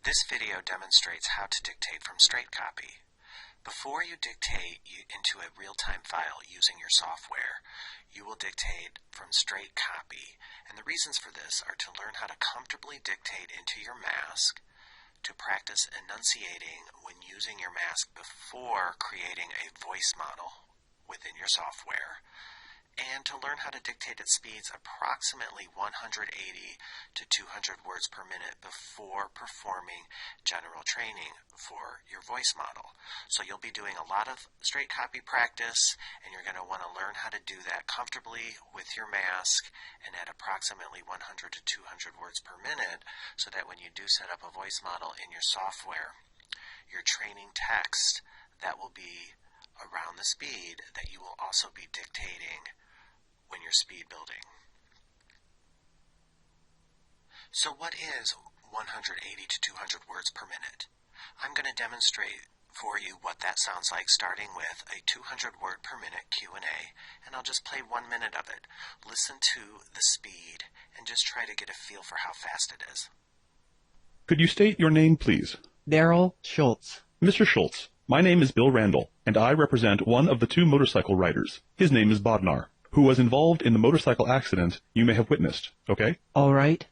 This video demonstrates how to dictate from straight copy. Before you dictate into a real-time file using your software, you will dictate from straight copy, and the reasons for this are to learn how to comfortably dictate into your mask, to practice enunciating when using your mask before creating a voice model within your software, and to learn how to dictate at speeds approximately 180 to 200 words per minute before performing general training for your voice model. So you'll be doing a lot of straight copy practice, and you're going to want to learn how to do that comfortably with your mask and at approximately 100 to 200 words per minute, so that when you do set up a voice model in your software, your training text that will be around the speed that you will also be dictating when you're speed building. So what is 180 to 200 words per minute? I'm going to demonstrate for you what that sounds like, starting with a 200 word per minute Q&A, and I'll just play 1 minute of it. Listen to the speed and just try to get a feel for how fast it is. Could you state your name, please? Daryl Schultz. Mr. Schultz, my name is Bill Randall, and I represent one of the two motorcycle riders. His name is Bodnar, who was involved in the motorcycle accident you may have witnessed, okay? All right.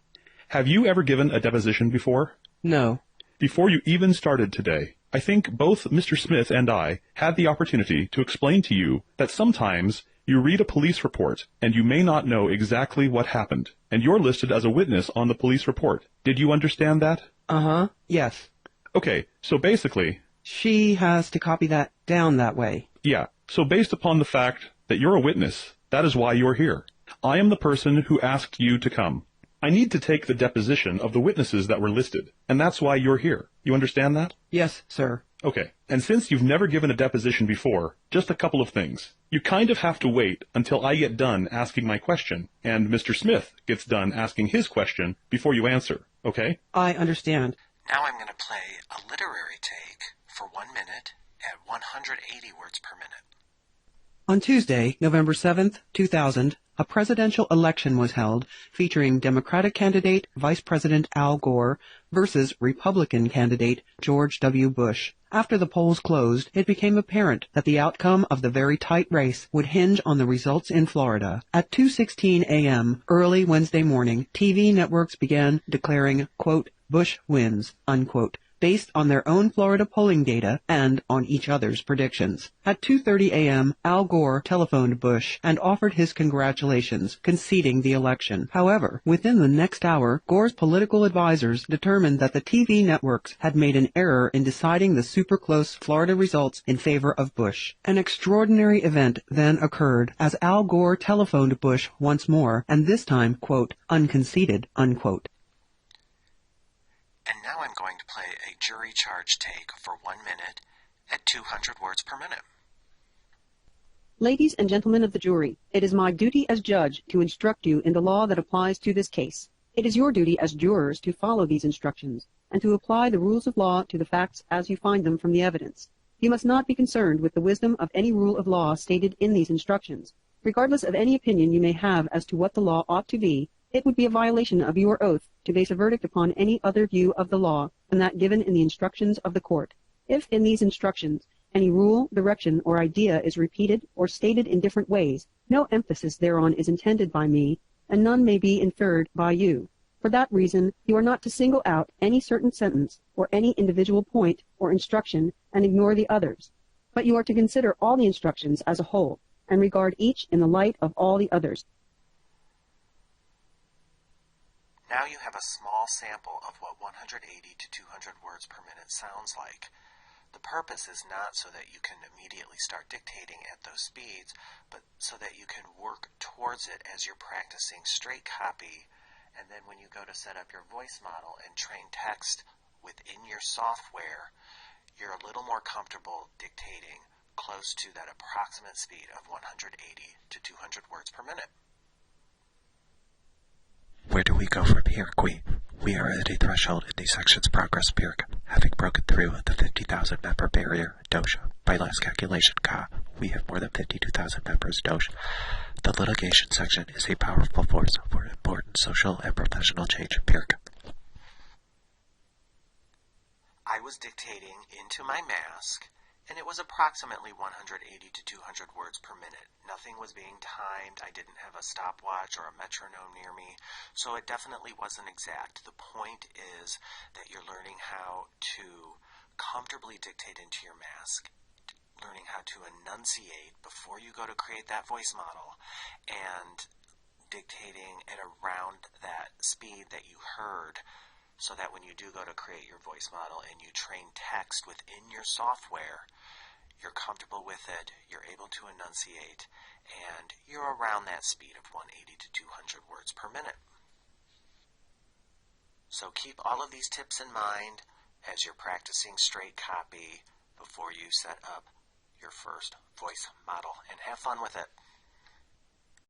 Have you ever given a deposition before? No. Before you even started today, I think both Mr. Smith and I had the opportunity to explain to you that sometimes you read a police report and you may not know exactly what happened, and you're listed as a witness on the police report. Did you understand that? Uh-huh. Yes. Okay, so basically... She has to copy that down that way. Yeah, so based upon the fact that you're a witness, that is why you're here. I am the person who asked you to come. I need to take the deposition of the witnesses that were listed, and that's why you're here. You understand that? Yes, sir. Okay, and since you've never given a deposition before, just a couple of things. You kind of have to wait until I get done asking my question, and Mr. Smith gets done asking his question before you answer, okay? I understand. Now I'm going to play a literary take for 1 minute at 180 words per minute. On Tuesday, November 7th, 2000, a presidential election was held featuring Democratic candidate Vice President Al Gore versus Republican candidate George W. Bush. After the polls closed, it became apparent that the outcome of the very tight race would hinge on the results in Florida. At 2:16 a.m. early Wednesday morning, TV networks began declaring, quote, Bush wins, unquote, based on their own Florida polling data and on each other's predictions. At 2:30 a.m., Al Gore telephoned Bush and offered his congratulations, conceding the election. However, within the next hour, Gore's political advisors determined that the TV networks had made an error in deciding the super close Florida results in favor of Bush. An extraordinary event then occurred as Al Gore telephoned Bush once more, and this time, quote, unconceded, unquote. And now I'm going to play a jury charge take for 1 minute at 200 words per minute. Ladies and gentlemen of the jury, it is my duty as judge to instruct you in the law that applies to this case. It is your duty as jurors to follow these instructions and to apply the rules of law to the facts as you find them from the evidence. You must not be concerned with the wisdom of any rule of law stated in these instructions. Regardless of any opinion you may have as to what the law ought to be, it would be a violation of your oath to base a verdict upon any other view of the law than that given in the instructions of the court. If in these instructions any rule, direction, or idea is repeated or stated in different ways, no emphasis thereon is intended by me, and none may be inferred by you. For that reason, you are not to single out any certain sentence or any individual point or instruction and ignore the others, but you are to consider all the instructions as a whole and regard each in the light of all the others. Now you have a small sample of what 180 to 200 words per minute sounds like. The purpose is not so that you can immediately start dictating at those speeds, but so that you can work towards it as you're practicing straight copy, and then when you go to set up your voice model and train text within your software, you're a little more comfortable dictating close to that approximate speed of 180 to 200 words per minute. Where do we go from here, Queen? We are at a threshold in the section's progress, Pirk. Having broken through the 50,000 member barrier, Dosha. By last calculation, Ka, we have more than 52,000 members, Dosh. The litigation section is a powerful force for important social and professional change, Pirk. I was dictating into my mask, and it was approximately 180 to 200 words per minute. Nothing was being timed. I didn't have a stopwatch or a metronome near me, so it definitely wasn't exact. The point is that you're learning how to comfortably dictate into your mask, learning how to enunciate before you go to create that voice model, and dictating at around that speed that you heard, so that when you do go to create your voice model and you train text within your software, you're comfortable with it, you're able to enunciate, and you're around that speed of 180 to 200 words per minute. So keep all of these tips in mind as you're practicing straight copy before you set up your first voice model, and have fun with it.